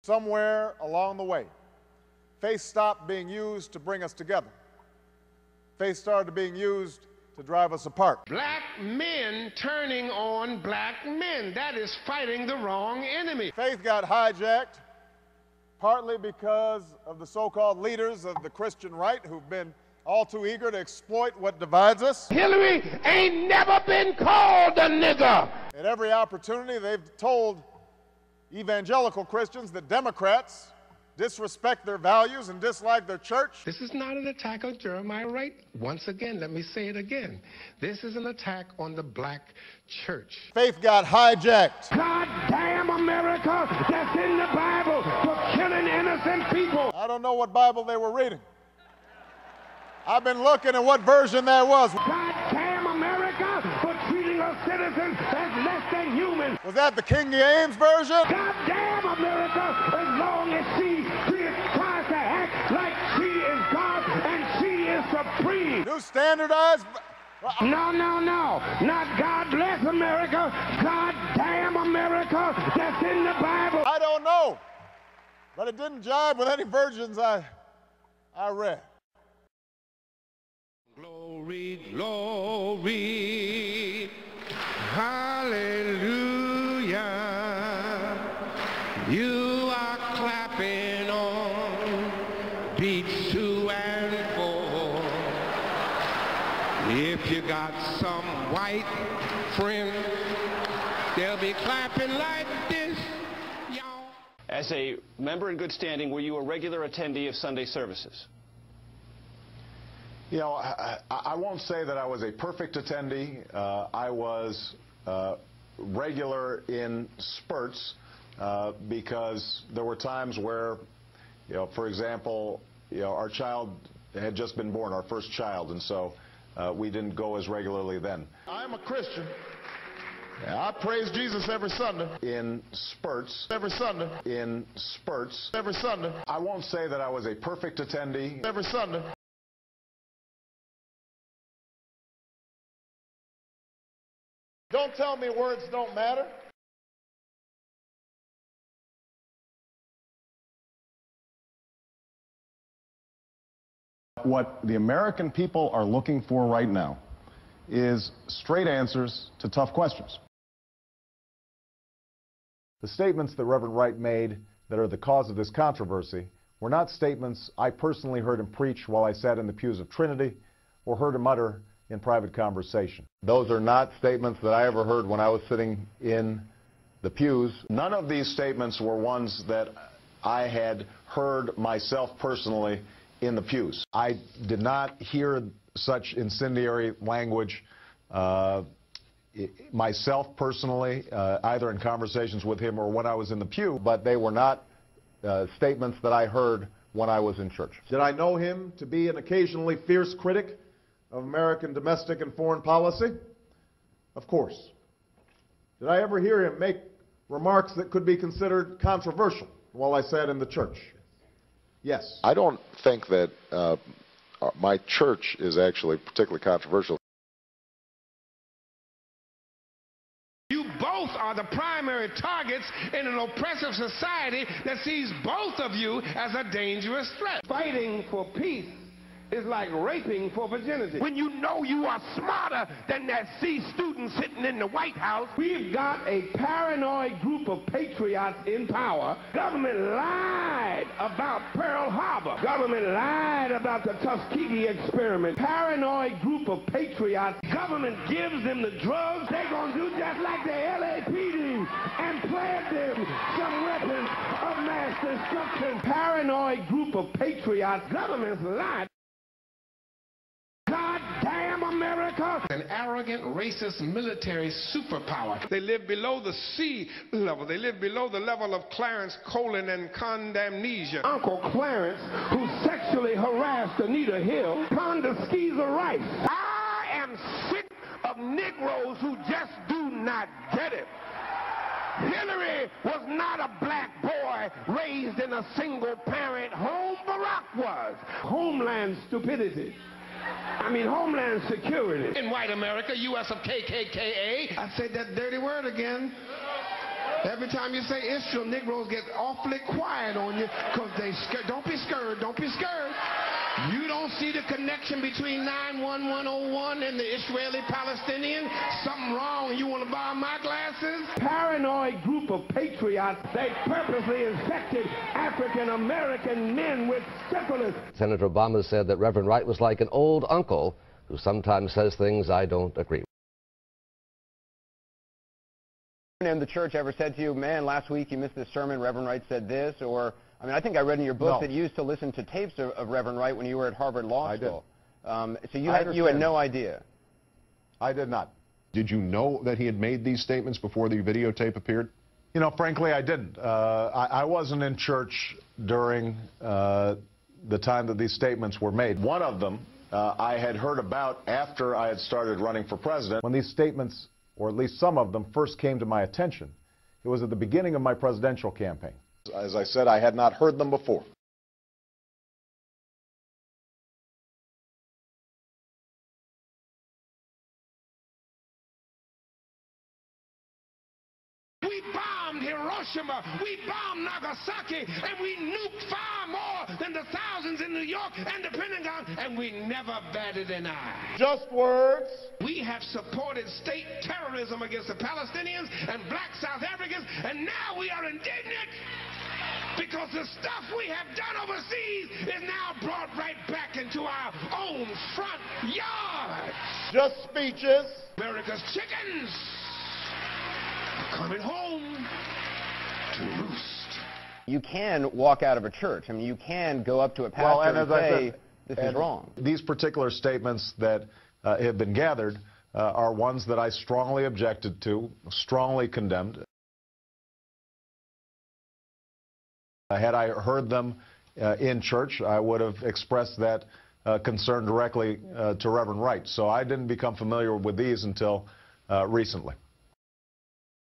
Somewhere along the way, faith stopped being used to bring us together. Faith started being used to drive us apart. Black men turning on black men. That is fighting the wrong enemy. Faith got hijacked partly because of the so-called leaders of the Christian right who've been all too eager to exploit what divides us. Hillary ain't never been called a nigger. At every opportunity, they've told evangelical Christians that Democrats disrespect their values and dislike their church. This is not an attack on Jeremiah Wright. Once again, let me say it again. This is an attack on the black church. Faith got hijacked. God damn America, that's in the Bible for killing innocent people. I don't know what Bible they were reading. I've been looking at what version that was. God damn America for treating our citizens as less than human. Was that the King James version? God damn America, as long as she tries to act like she is God and she is supreme. New standardized. No, not God bless America. God damn America, that's in the Bible. I don't know, but it didn't jive with any versions I read. Glory, glory, hallelujah. You are clapping on beats 2 and 4. If you got some white friends, they'll be clapping like this, y'all. As a member in good standing, were you a regular attendee of Sunday services? You know, I won't say that I was a perfect attendee. I was regular in spurts because there were times where, you know, for example, our child had just been born, our first child, and so we didn't go as regularly then. I'm a Christian. I praise Jesus every Sunday. In spurts. Every Sunday. In spurts. Every Sunday. I won't say that I was a perfect attendee. Every Sunday. Don't tell me words don't matter. What the American people are looking for right now is straight answers to tough questions. The statements that Reverend Wright made that are the cause of this controversy were not statements I personally heard him preach while I sat in the pews of Trinity or heard him utter in private conversation. Those are not statements that I ever heard when I was sitting in the pews. None of these statements were ones that I had heard myself personally in the pews. I did not hear such incendiary language myself personally, either in conversations with him or when I was in the pew, but they were not statements that I heard when I was in church. Did I know him to be an occasionally fierce critic of American domestic and foreign policy? Of course. Did I ever hear him make remarks that could be considered controversial while I sat in the church? Yes. I don't think that my church is actually particularly controversial. You both are the primary targets in an oppressive society that sees both of you as a dangerous threat. Fighting for peace is like raping for virginity. When you know you are smarter than that C student sitting in the White House, we've got a paranoid group of patriots in power. Government lied about Pearl Harbor. Government lied about the Tuskegee experiment. Paranoid group of patriots. Government gives them the drugs. They're going to do just like the LAPD and plant them some weapons of mass destruction. Paranoid group of patriots. Governments lied. God damn America! An arrogant, racist military superpower. They live below the sea level. They live below the level of Clarence Colin and condamnesia. Uncle Clarence, who sexually harassed Anita Hill, conned Skeezer Rice. I am sick of Negroes who just do not get it. Hillary was not a black boy raised in a single-parent home. Barack was. Homeland stupidity. I mean, Homeland Security. In white America, U.S. of KKKA. I said that dirty word again. Every time you say Israel, Negroes get awfully quiet on you because they scared. Don't be scared. Don't be scared. You don't see the connection between 91101 and the Israeli-Palestinian? Something wrong. You want to borrow my glasses? Paranoid group of patriots. They purposely infected African-American men with syphilis. Senator Obama said that Reverend Wright was like an old uncle who sometimes says things I don't agree with. And the church ever said to you, man, last week you missed this sermon, Reverend Wright said this? Or, I mean, I think I read in your book that you used to listen to tapes of Reverend Wright when you were at Harvard Law School. So you had no idea. I did not. Did you know that he had made these statements before the videotape appeared? You know, frankly, I didn't. I wasn't in church during the time that these statements were made. One of them I had heard about after I had started running for president. When these statements, or at least some of them, first came to my attention, it was at the beginning of my presidential campaign. As I said, I had not heard them before. We bombed Hiroshima, we bombed Nagasaki, and we nuked far more than the thousands in New York and the Pentagon, and we never batted an eye. Just words. We have supported state terrorism against the Palestinians and black South Africans, and now we are indignant because the stuff we have done overseas is now brought right back into our own front yard. Just speeches. America's chickens are coming home to roost. You can walk out of a church. I mean, you can go up to a pastor and say, this is wrong. These particular statements that have been gathered are ones that I strongly objected to, strongly condemned. Had I heard them in church, I would have expressed that concern directly to Reverend Wright. So I didn't become familiar with these until recently.